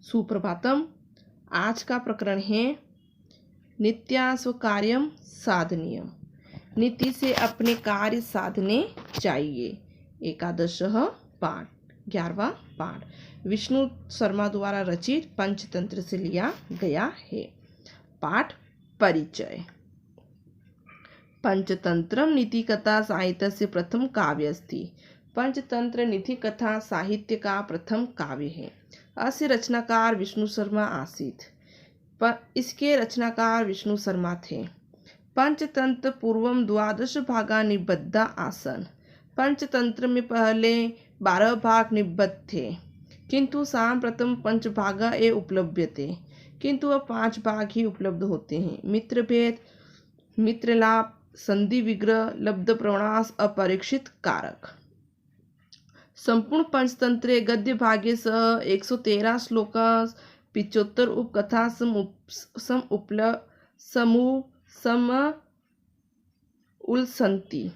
सुप्रभातम। आज का प्रकरण है नित्या स्वकार्यम साधनीय। नीति से अपने कार्य साधने चाहिए। एकादशः पाठ, 11वां पाठ विष्णु शर्मा द्वारा रचित पंचतंत्र से लिया गया है। पाठ परिचय। पंचतंत्रम नीति कथा साहित्य से प्रथम काव्य अस्ति। पंचतंत्र नीति कथा साहित्य का प्रथम काव्य है। अस्य रचनाकार विष्णु शर्मा आसीत। इसके रचनाकार विष्णु शर्मा थे। पंचतंत्र पूर्वम 12 भागा निबद्धा आसन। पंचतंत्र में पहले 12 भाग निबद्ध थे, किंतु साम्प्रतम पंचभागा ए उपलभ्यते, किंतु अब 5 भाग ही उपलब्ध होते हैं। मित्रभेद, मित्रलाप, संधि विग्रह, लब्ध प्रवणास, अपरीक्षित कारक। संपूर्ण पंचतंत्रे गद्य भागे सह 113 श्लोकास 75 उपकथा उलसंति।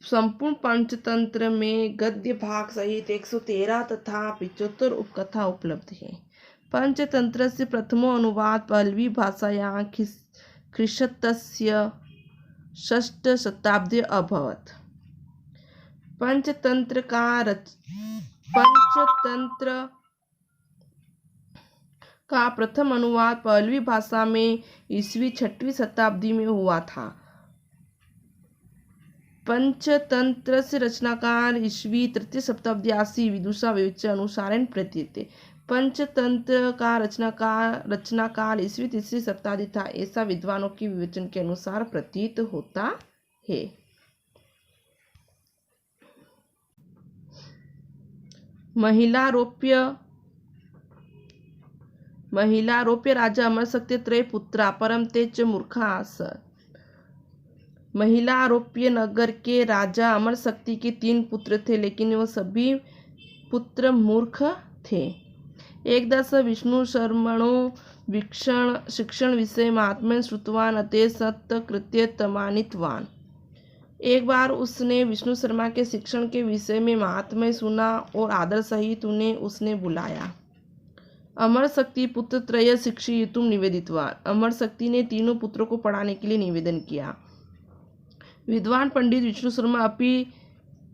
संपूर्ण पंचतंत्र में गद्य भाग सहित 113 तथा 75 उपकथा उपलब्ध है। पंचतंत्र से प्रथमो अनुवाद पहलवी भाषायां ख्रीष्टस्य 6ठ शताब्दी अभवत्। पंचतंत्र का प्रथम अनुवाद पहलवी भाषा में ईस्वी 6वीं शताब्दी में हुआ था। पंचतंत्र से रचनाकार ईस्वी 3य शताब्दी आसी विदुषा विवेच्य अनुसारेण प्रतीयते। पंचतंत्र का रचनाकाल ईस्वी 3री शताब्दी था, ऐसा विद्वानों के विवेचन के अनुसार प्रतीत होता है। महिलारोप्य राजा अमरशक्ति त्रय पुत्रा परम तेज मूर्खा आसन। महिलारोप्य नगर के राजा अमरशक्ति के 3 पुत्र थे, लेकिन वह सभी पुत्र मूर्ख थे। एकदा स विष्णु शर्मणो शिक्षण विषय महात्म्यं श्रुतवान अतः सत्य कृत्य तमानितवान। एक बार उसने विष्णु शर्मा के शिक्षण के विषय में महात्म्य सुना और आदर सहित उन्हें उसने बुलाया। अमर शक्ति पुत्र त्रय शिक्षयितुम निवेदितवान। अमर शक्ति ने तीनों पुत्रों को पढ़ाने के लिए निवेदन किया। विद्वान पंडित विष्णु शर्मा अपि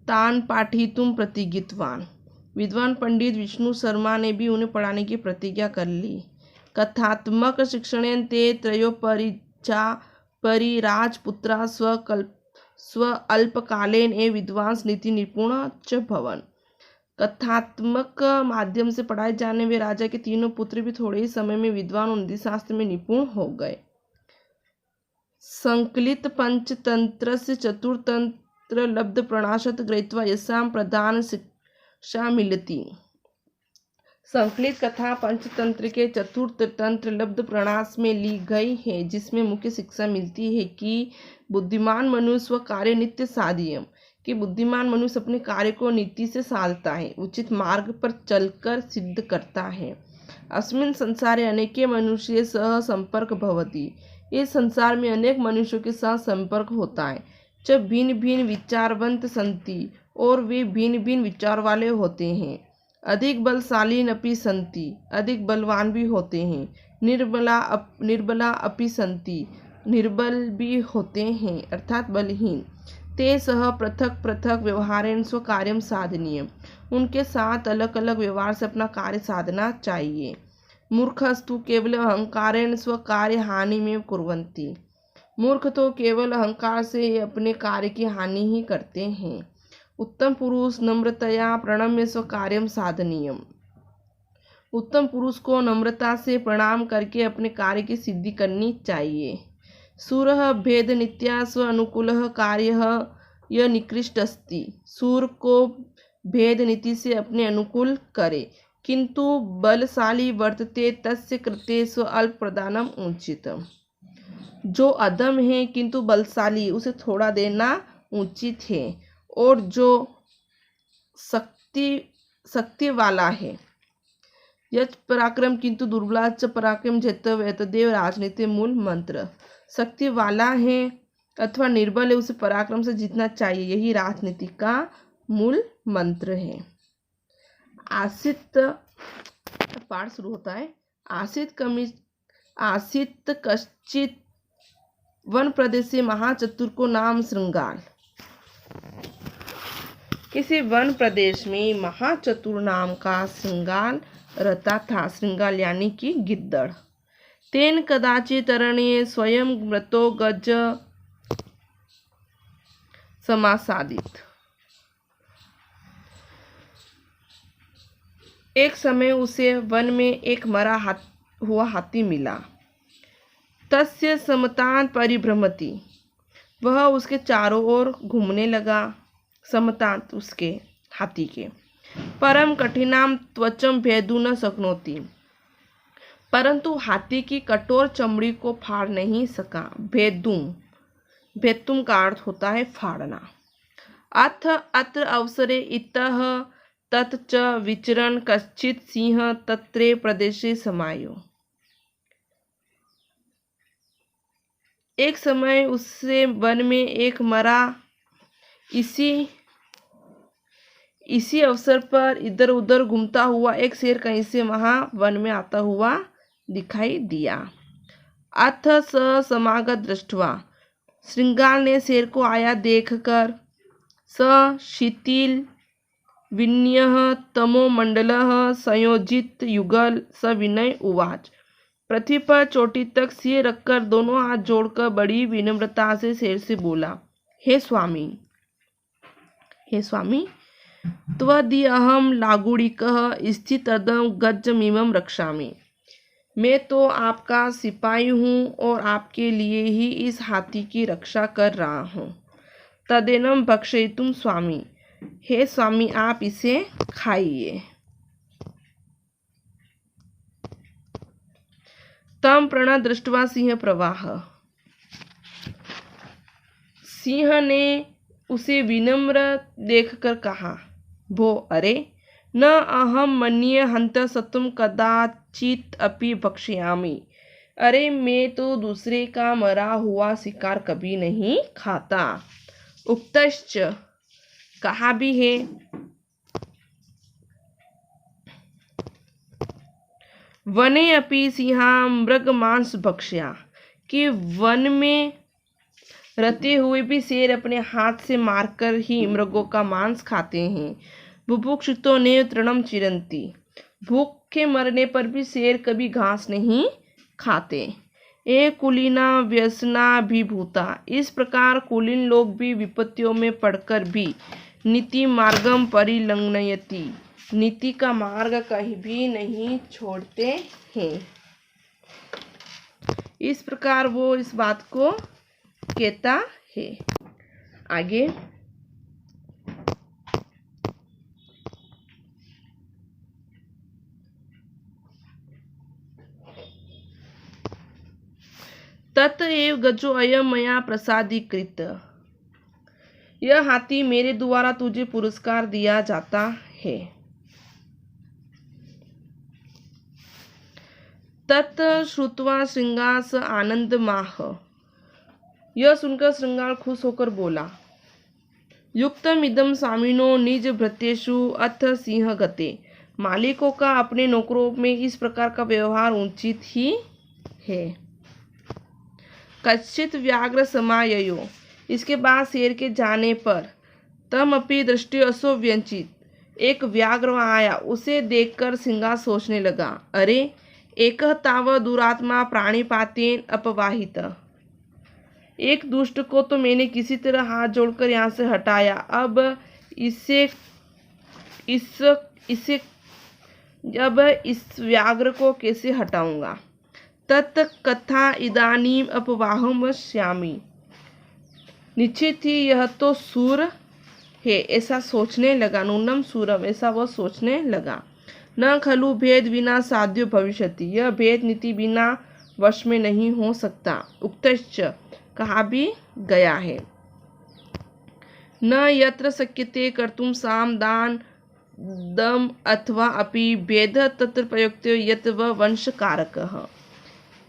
तान पाठयितुम प्रतिज्ञितवान। विद्वान पंडित विष्णु शर्मा ने भी उन्हें पढ़ाने की प्रतिज्ञा कर ली। कथात्मक शिक्षणेन ते त्रयो परिराजपुत्रा स्व अल्पकालेन ए विद्वांस नीति निपुण च भवन। कथात्मक माध्यम से पढ़ाए जाने वे राजा के तीनों पुत्र भी थोड़े ही समय में विद्वान और नीति शास्त्र में निपुण हो गए। संकलित पंचतंत्र से चतुर्थतंत्र लब्ध प्रणाशत गृहीत्वा यस्यां प्रधान शिक्षा मिलती। संकलित कथा पंचतंत्र के चतुर्थ तंत्र लब्ध प्रणाश में ली गई है, जिसमें मुख्य शिक्षा मिलती है कि बुद्धिमान मनुष्य व कार्य नित्य साधियम, कि बुद्धिमान मनुष्य अपने कार्य को नीति से साधता है, उचित मार्ग पर चलकर सिद्ध करता है। अस्मिन् संसारे अनेके मनुष्य सह संपर्क भवति। इस संसार में अनेक मनुष्यों के साथ संपर्क होता है। जब भिन्न भिन्न विचारवंत संति, और वे भिन्न भिन्न विचार वाले होते हैं। अधिक बलशाली अपि संति, अधिक बलवान भी होते हैं। निर्बला अपि संति, निर्बल भी होते हैं अर्थात बलहीन। ते सह पृथक पृथक व्यवहारेण स्व कार्यम साधनीय। उनके साथ अलग अलग व्यवहार से अपना कार्य साधना चाहिए। मूर्खस्तु केवल अहंकारेण स्व कार्य हानि में कुर्वन्ति। मूर्ख तो केवल अहंकार से अपने कार्य की हानि ही करते हैं। उत्तम पुरुष नम्रतया प्रणम्य स्व कार्यम साधनीयम। उत्तम पुरुष को नम्रता से प्रणाम करके अपने कार्य की सिद्धि करनी चाहिए। सूरः भेद नित्या स्व अनुकूलः कार्यः यह निकृष्ट अस्ति। सूर को भेद नीति से अपने अनुकूल करे, किंतु बलशाली वर्तते तस्य कृते स्व अल्प प्रदानम उचितम। जो अधम है किंतु बलशाली, उसे थोड़ा देना उचित है। और जो शक्ति वाला है, यच पराक्रम किंतु दुर्बलाच पराक्रम जेतव्य तदेव राजनीति मूल मंत्र। शक्ति वाला है अथवा निर्बल है, उसे पराक्रम से जीतना चाहिए, यही राजनीति का मूल मंत्र है। आसित पाठ शुरू होता है। आसित कश्चित वन प्रदेशे महाचतुर को नाम श्रृंगाल। किसी वन प्रदेश में महाचतुर नाम का श्रृंगाल रहता था। श्रृंगाल यानी कि गिद्दड़। तेन कदाचित अरण्ये स्वयं मृतो गज समासादित। एक समय उसे वन में एक मरा हुआ हाथी मिला। तस्य समतान परिभ्रमति, वह उसके चारों ओर घूमने लगा। समतांत उसके हाथी के। परम कठिनाम त्वचम भेदु न शक्नोति, परंतु हाथी की कठोर चमड़ी को फाड़ नहीं सका। भेदुम का अर्थ होता है फाड़ना। अथ अत्र अवसरे इतः तत् च विचरण कश्चित सिंह तत्रे प्रदेशे समायो। एक समय उससे वन में एक मरा इसी अवसर पर इधर उधर घूमता हुआ एक शेर कहीं से वहां वन में आता हुआ दिखाई दिया। अथ स समागत दृष्ट्वा, श्रृंगाल ने शेर को आया देखकर स शिथिल विन्यः तमो मंडलः संयोजित युगल सविनय उवाच। पृथ्वी पर चोटी तक सिर रखकर दोनों हाथ जोड़कर बड़ी विनम्रता से शेर से बोला, हे स्वामी त्वदीयहं लागुड़िकः स्थितदं गजमिमं रक्षामि। मैं तो आपका सिपाही हूँ और आपके लिए ही इस हाथी की रक्षा कर रहा हूँ। तदेनं भक्षयितुं स्वामी, हे स्वामी आप इसे खाइए। तम प्रण दृष्ट्वा सिंह प्रवाह, सिंह ने उसे विनम्र देखकर कहा, भो अरे न अहम मन्ये हंत सत्वं कदाचित अपि भक्ष्यामि। अरे मैं तो दूसरे का मरा हुआ शिकार कभी नहीं खाता। उक्तश्च कहा भी है, वने अपि सिंहा मृग मांस भक्ष्या, कि वन में रहते हुए भी शेर अपने हाथ से मारकर ही मृगों का मांस खाते हैं। बुभुक्षितो ने तृणम चिरंती, भूखे मरने पर भी शेर कभी घास नहीं खाते। ए कुलीना व्यसनाभिभूता, इस प्रकार कुलीन लोग भी विपत्तियों में पड़कर भी नीति मार्गम परिलंघयति, नीति का मार्ग कहीं भी नहीं छोड़ते हैं। इस प्रकार वो इस बात को कहता है। आगे तत एव गजो अयम मया प्रसादीकृत, यह हाथी मेरे द्वारा तुझे पुरस्कार दिया जाता है। तत् श्रुत्वा श्रृंगास आनंदमाह, यह सुनकर श्रृंगार खुश होकर बोला, युक्तम इदम स्वामिनो निज भृत्येषु अथ सिंह गते, मालिकों का अपने नौकरों में इस प्रकार का व्यवहार उचित ही है। कश्चित व्याघ्र समाययो, इसके बाद शेर के जाने पर तम अपि दृष्टि असो व्यंचित, एक व्याघ्र आया, उसे देखकर सिंहा सोचने लगा, अरे एक ताव दुरात्मा प्राणिपातेन अपवाहित, एक दुष्ट को तो मैंने किसी तरह हाथ जोड़कर यहाँ से हटाया, अब इस व्याघ्र को कैसे हटाऊंगा। तत् कथा इदानीम अपवाहम श्यामी, निश्चित ही यह तो सूर है, ऐसा सोचने लगा। नूनम सूरम, ऐसा वह सोचने लगा। न खलु भेद बिना साध्यो भविष्यति, यह भेद नीति बिना वश में नहीं हो सकता। उक्तश्च, कहा भी गया है। न यत्र शक्यते कर्तुम साम दान दम अथवा अपि भेद तत्र प्रयुक्तो यत व वंशकारकः,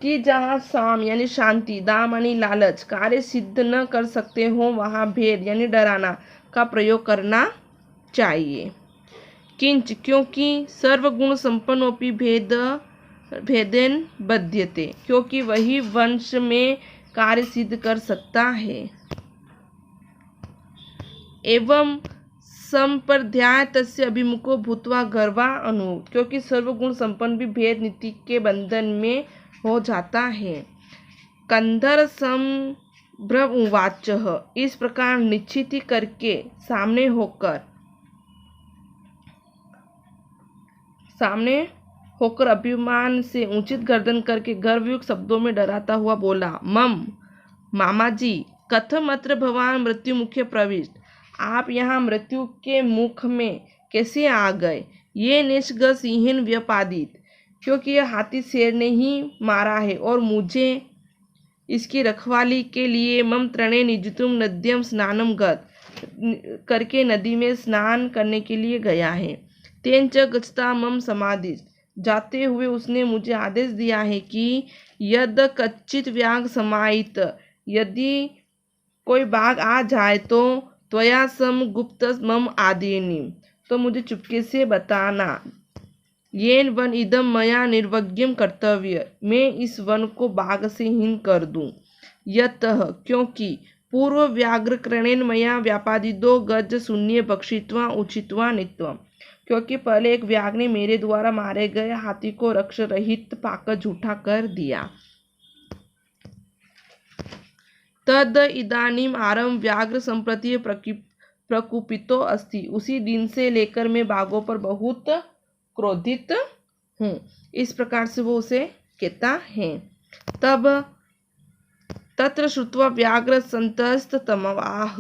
कि जहाँ साम यानी शांति, दाम यानी लालच कार्य सिद्ध न कर सकते हो, वहाँ भेद यानी डराना का प्रयोग करना चाहिए। किंच क्योंकि सर्वगुण संपन्नोपि भेदेन बध्यते, क्योंकि वही वंश में कार्य सिद्ध कर सकता है। एवं संप्रध्याय तस्य अभिमुखो भूत्वा गर्वा अनु, क्योंकि सर्वगुण संपन्न भी भेद नीति के बंधन में हो जाता है। कंधर संभ्रम उवाच, इस प्रकार निश्चित करके सामने होकर अभिमान से उचित गर्दन करके गर्वयुक्त शब्दों में डराता हुआ बोला, मम मामाजी कथम अत्र भवान मृत्यु मुखे प्रविष्ट, आप यहाँ मृत्यु के मुख में कैसे आ गए। ये निष्ग सिंहन व्यपादित, क्योंकि यह हाथी शेर ने ही मारा है और मुझे इसकी रखवाली के लिए मम त्रणे निजुतुम नद्यम स्नानम गत, करके नदी में स्नान करने के लिए गया है। तेंच गच्छता मम समादिश, जाते हुए उसने मुझे आदेश दिया है कि यद कच्चित व्याघ समाहित, यदि कोई बाघ आ जाए तो त्वया सम गुप्त मम आदिनी, तो मुझे चुपके से बताना। येन वन इदम मया निर्वज्ञम कर्तव्य, मैं इस वन को बाघ से हीन कर दूं। यतः क्योंकि पूर्व व्याघ्रकरणेन मया व्यापादिदो गज शून्य भक्षित्वा उचित्वा नित्वम, क्योंकि पहले एक व्याघ्र ने मेरे द्वारा मारे गए हाथी को रक्ष रहित पाकर झूठा कर दिया। तद इदानीम आरंभ व्याघ्र संप्रति प्रकुपितो अस्ति, उसी दिन से लेकर मैं बाघों पर बहुत क्रोधित हूँ। इस प्रकार से वो उसे कहता है। तब तत्र श्रुत्वा व्याघ्र संतस्त तमवाह,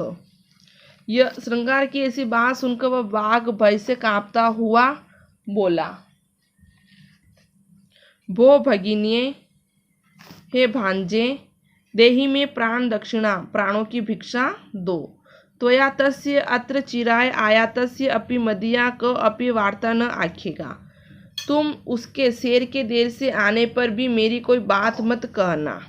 यह श्रृंगार की ऐसी बात सुनकर वह बाघ भय से कांपता हुआ बोला, भो भगिनिये, हे भांजे, देहि में प्राण दक्षिणा, प्राणों की भिक्षा दो। त्वया तस्य अत्र चिराय आयातस्य अपि मदिया क अपि वार्ता न आखेगा, तुम उसके शेर के देर से आने पर भी मेरी कोई बात मत कहना।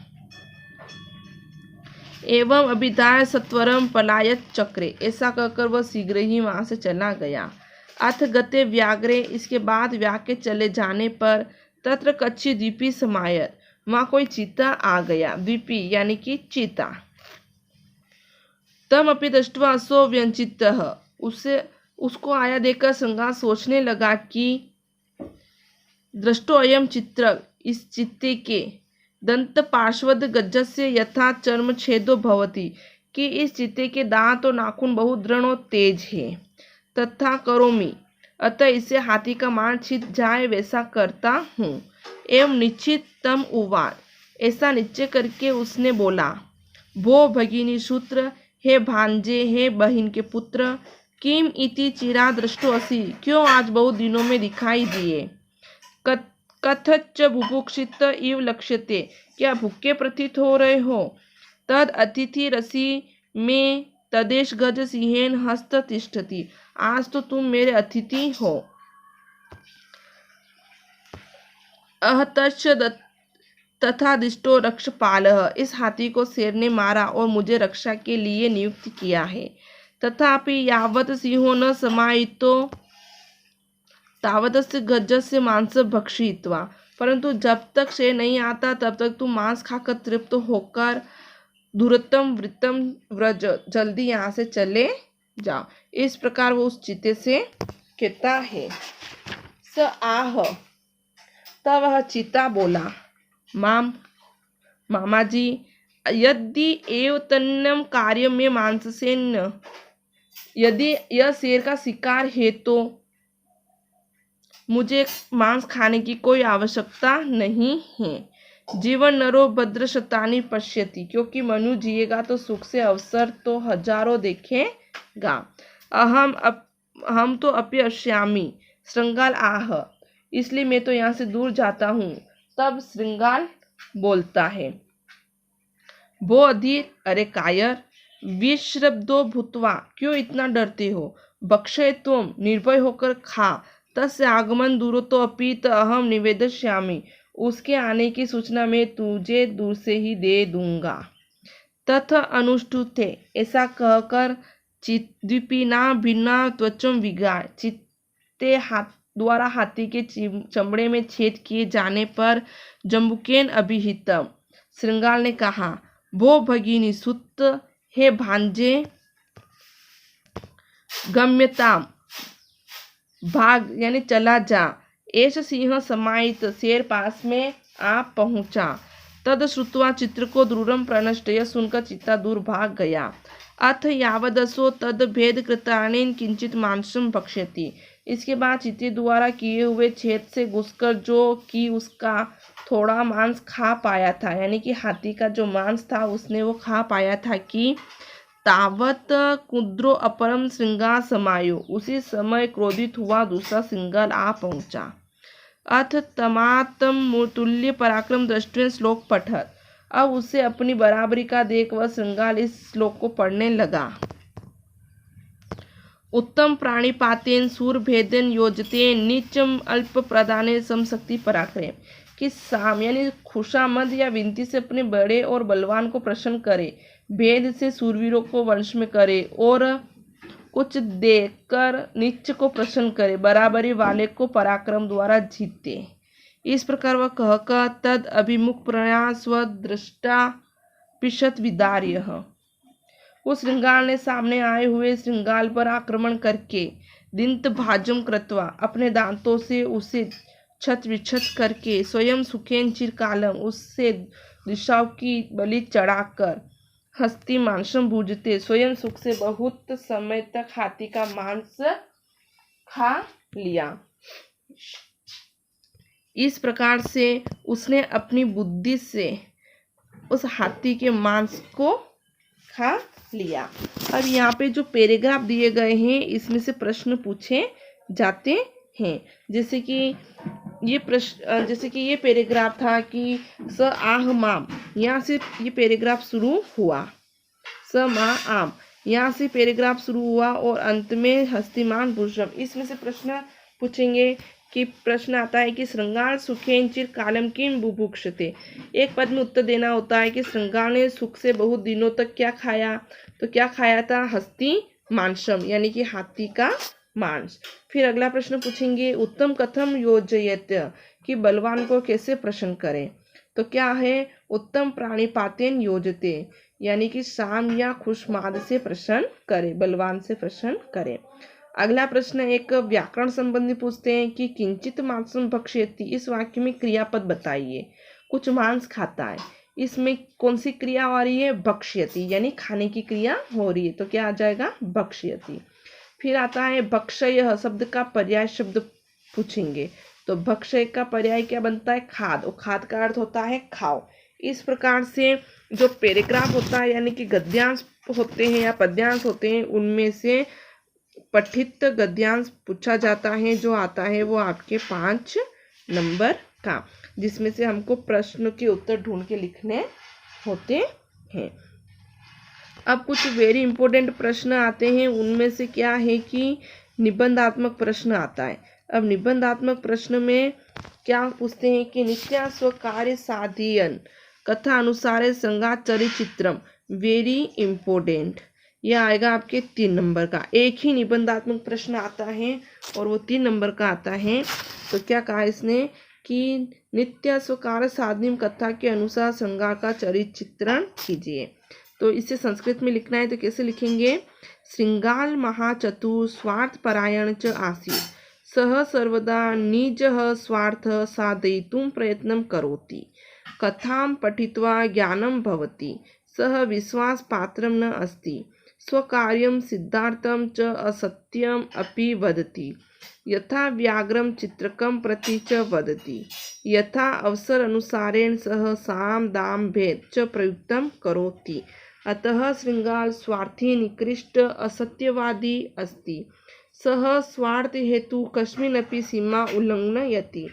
एवं अभिधाय सत्वरम पलायत चक्रे, ऐसा कहकर वह शीघ्र ही वहां से चला गया। अथ गते व्याघ्रे, इसके बाद व्याघ्र के चले जाने पर तत्र कच्ची द्वीपी समायत, वहां कोई चीता आ गया। द्वीपी यानी कि चीता। तम अपि दृष्ट्वा असो व्यंचितः, उसको आया देखकर श्रृंगार सोचने लगा कि दृष्टो अयम चित्र, इस चित्ते के दंत पार्श्वद गज्जस्य यथा चर्म छेदो भवति, कि इस चित्ते के दांत और नाखून बहुत दृढ़ और तेज है। तथा करोमि, अतः इसे हाथी का मांस छिद जाए वैसा करता हूँ। एवं निश्चित तम उवाच, ऐसा निश्चय करके उसने बोला, भो भगिनी शूत्र, हे भांजे, हे बहिन के पुत्र, किम इति चिरा दृष्टो असि, क्यों आज बहुत दिनों में दिखाई दिए। कथच बुभुक्षित इव लक्ष्यते, क्या भूखे प्रतीत हो रहे हो। तद अतिथि रसी में तदेश गज सिंहेन हस्त तिष्ठति, आज तो तुम मेरे अतिथि हो। अहतश्च तथा दिष्टो रक्षपालः, इस हाथी को शेर ने मारा और मुझे रक्षा के लिए नियुक्त किया है। तथापि यावत सिंहो न समाहितो तावतस्य गज्जस्य मांस भक्षित्वा, परंतु जब तक शेर नहीं आता तब तक तुम मांस खाकर तृप्त होकर दूरतम वृत्तम व्रज, जल्दी यहाँ से चले जाओ। इस प्रकार वो उस चीते से कहता है। स आह, तब वह चीता बोला, मामा जी, यदि एव तन्नम कार्य में मांस से न, यदि यह शेर का शिकार है तो मुझे मांस खाने की कोई आवश्यकता नहीं है। जीवन नरो भद्र शतानी पश्यति, क्योंकि मनु जिएगा तो सुख से अवसर तो हजारों देखेगा। हम तो अपयश्यामी श्रृंगाल आह, इसलिए मैं तो यहाँ से दूर जाता हूँ। तब श्रृंगाल बोलता है, भो अधीर, अरे कायर, विश्रब्दो भूतवा, क्यों इतना डरते हो। बक्षय तुम, निर्भय होकर खा। तस्य आगमन दूरतो अपीत अहम निवेदश्यामि, उसके आने की सूचना मैं तुझे दूर से ही दे दूंगा। तथ अनुष्ठुते, ऐसा कहकर द्विपीना भिन्ना त्वचम विगाय, कुत्ते द्वारा हाथी के चमड़े में छेद किए जाने पर जम्बुकेन अभिहितम। श्रृंगाल ने कहा, भो भगिनी सुत, हे भांजे, गम्यताम, भाग यानी चला जा। एष सिंह समाहित, शेर पास में आ पहुंचा। तद श्रुत्वा चित्रको दूरम प्रणष्ट, यह सुनकर चित्ता दूर भाग गया। अथ यावदसो तद भेद कृतानेन किंचित मांसम भक्ष्यति। इसके बाद चित्ती द्वारा किए हुए छेद से घुसकर जो कि उसका थोड़ा मांस खा पाया था, यानी कि हाथी का जो मांस था उसने वो खा पाया था कि तावत कुद्रो अपरम श्रृंगार समायो, उसी समय क्रोधित हुआ दूसरा श्रृंगार आ पहुंचा। अथ तमातम तुल्य पराक्रम दृष्टि श्लोक पठत। अब उसे अपनी बराबरी का देख वह श्रृंगार इस श्लोक को पढ़ने लगा। उत्तम प्राणिपातेन सूरभेदेन योजते नीचम अल्प प्रदाने समशक्ति पराक्रम। कि साम यानी खुशामद या विनती से अपने बड़े और बलवान को प्रसन्न करे, भेद से सूरवीरों को वंश में करे और कुछ देकर नीच को प्रसन्न करे, बराबरी वाले को पराक्रम द्वारा जीते। इस प्रकार वह कहकर तद अभिमुख प्रयास व दृष्टा पिशत विदार्य। उस श्रृंगाल ने सामने आए हुए श्रृंगाल पर आक्रमण करके दिंत भाजम कृत्वा, अपने दांतों से उसे छत विछत करके, स्वयं सुखेन चिरकालम, उससे दिशाओं की बलि चढ़ाकर, हस्ती मांसम भूजते, स्वयं सुख से बहुत समय तक हाथी का मांस खा लिया। इस प्रकार से उसने अपनी बुद्धि से उस हाथी के मांस को खा लिया। अब यहाँ पे जो पैराग्राफ दिए गए हैं इसमें से प्रश्न पूछे जाते हैं। जैसे कि ये पैराग्राफ था कि स आह माम, यहाँ से ये पैराग्राफ शुरू हुआ। स मा आम, यहाँ से पैराग्राफ शुरू हुआ और अंत में हस्तिमान भूषम। इसमें से प्रश्न पूछेंगे कि प्रश्न आता है कि श्रृंगार सुखेन चिर कालम किम बुभुक्षते। एक पद में उत्तर देना होता है कि श्रृंगार ने सुख से बहुत दिनों तक क्या खाया, तो क्या खाया था, हस्ती मांसम यानी कि हाथी का मांस। फिर अगला प्रश्न पूछेंगे उत्तम कथम योजयत, कि बलवान को कैसे प्रसन्न करें, तो क्या है, उत्तम प्राणिपातेन योजते, यानी कि शाम या खुशमाद से प्रसन्न करे, बलवान से प्रसन्न करे। अगला प्रश्न एक व्याकरण संबंधी पूछते हैं कि किंचित मांसम भक्ष्यति, इस वाक्य में क्रियापद बताइए। कुछ मांस खाता है, इसमें कौन सी क्रिया हो रही है, भक्ष्यति, यानी खाने की क्रिया हो रही है, तो क्या आ जाएगा, भक्ष्यति। फिर आता है भक्षय शब्द का पर्याय शब्द पूछेंगे, तो भक्षय का पर्याय क्या बनता है, खाद, और खाद का अर्थ होता है खाओ। इस प्रकार से जो पैराग्राफ होता है यानी कि गद्यांश होते हैं या पद्यांश होते हैं, उनमें से पठित गद्यांश पूछा जाता है, जो आता है वो आपके 5 नंबर का, जिसमें से हमको प्रश्न के उत्तर ढूंढ के लिखने होते हैं। अब कुछ वेरी इंपॉर्टेंट प्रश्न आते हैं, उनमें से क्या है कि निबंधात्मक प्रश्न आता है। अब निबंधात्मक प्रश्न में क्या पूछते हैं कि नित्या स्वकार्य साधयन कथा अनुसार संगाचरि चित्रम, वेरी इंपॉर्टेंट, यह आएगा आपके 3 नंबर का। एक ही निबंधात्मक प्रश्न आता है और वो 3 नंबर का आता है। तो क्या कहा इसने कि नित्य स्वकार साधनीम कथा के अनुसार श्रृंगार का चरित्र चित्रण कीजिए। तो इसे संस्कृत में लिखना है तो कैसे लिखेंगे, श्रृंगाल महाचतुर स्वार्थ परायण च आसीत्, सह सर्वदा निजः स्वार्थ साधयितुं प्रयत्नं करोति, कथां पठित्वा ज्ञानं भवति, सह विश्वास पात्रं न अस्ति, स्वकार्यं सिद्धार्थं च असत्यम् अपि वदति, यथा व्याघ्रं चित्रकं प्रति च वदति, यथा अवसर अनुसारेण सह साम दाम भेद च प्रयुक्तं करोति, अतः श्रृंगार स्वार्थी निकृष्ट असत्यवादी अस्ति, सह स्वार्थ हेतु कस्मिन्नपि सीमा उल्लंघयति।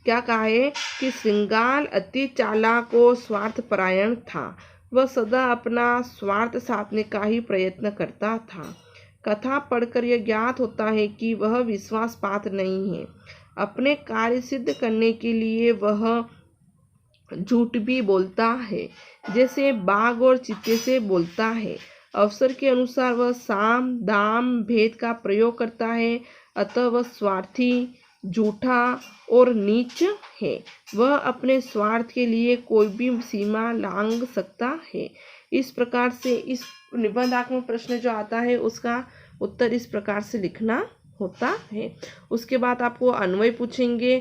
क्या कहा है कि श्रृंगार अति चालाक और स्वार्थपरायण था, वह सदा अपना स्वार्थ साधने का ही प्रयत्न करता था। कथा पढ़कर यह ज्ञात होता है कि वह विश्वास पात्र नहीं है, अपने कार्य सिद्ध करने के लिए वह झूठ भी बोलता है, जैसे बाघ और चीते से बोलता है। अवसर के अनुसार वह साम दाम भेद का प्रयोग करता है, अतः वह स्वार्थी, झूठा और नीच है। वह अपने स्वार्थ के लिए कोई भी सीमा लांघ सकता है। इस प्रकार से इस निबंधात्मक प्रश्न जो आता है उसका उत्तर इस प्रकार से लिखना होता है। उसके बाद आपको अन्वय पूछेंगे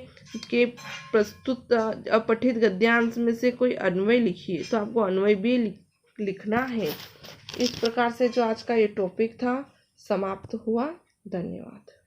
कि प्रस्तुत अपठित गद्यांश में से कोई अन्वय लिखिए, तो आपको अन्वय भी लिखना है। इस प्रकार से जो आज का ये टॉपिक था समाप्त हुआ। धन्यवाद।